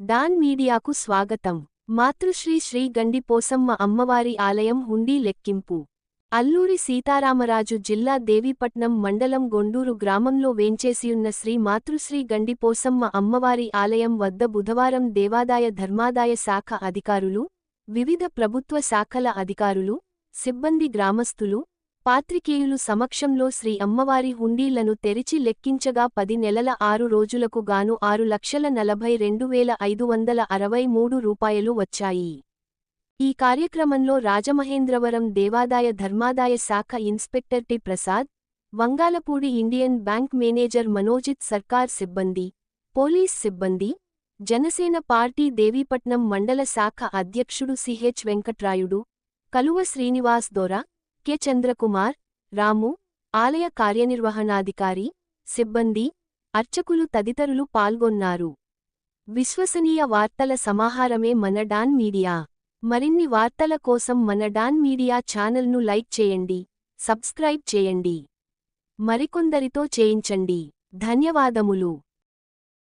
Don మీడియాకు స్వాగతం. మాతృశ్రీ శ్రీ గండిపోసమ్మ అమ్మవారి ఆలయం హుండీ లెక్కింపు. అల్లూరి సీతారామరాజు జిల్లా దేవీపట్నం మండలం గొండూరు గ్రామంలో వేంచేసియున్న శ్రీ మాతృశ్రీ గండిపోసమ్మ అమ్మవారి ఆలయం వద్ద బుధవారం దేవాదాయ ధర్మాదాయ శాఖ అధికారులు, వివిధ ప్రభుత్వ శాఖల అధికారులు, సిబ్బంది, గ్రామస్థులు, పాత్రికేయులు సమక్షంలో శ్రీ అమ్మవారి హుండీలను తెరిచి లెక్కించగా 10 నెలల 6 రోజులకు గాను 6,42,563 రూపాయలు వచ్చాయి. ఈ కార్యక్రమంలో రాజమహేంద్రవరం దేవాదాయ ధర్మాదాయ శాఖ inspector T Prasad, Vangalapudi Indian bank manager Manojit, సర్కార్ సిబ్బంది, పోలీస్ సిబ్బంది, జనసేన పార్టీ దేవీపట్నం మండల శాఖ అధ్యక్షుడు సిహెచ్ వెంకట్రాయుడు, కలువ శ్రీనివాస్ దొర, కె చంద్రకుమార్, రాము, ఆలయ కార్యనిర్వహణాధికారి, సిబ్బంది, అర్చకులు తదితరులు పాల్గొన్నారు. విశ్వసనీయ వార్తల సమాహారమే మన డాన్ మీడియా. మరిన్ని వార్తల కోసం మన డాన్ మీడియా ఛానల్ను లైక్ చేయండి, సబ్స్క్రైబ్ చేయండి, మరికొందరితో చేయించండి. ధన్యవాదములు.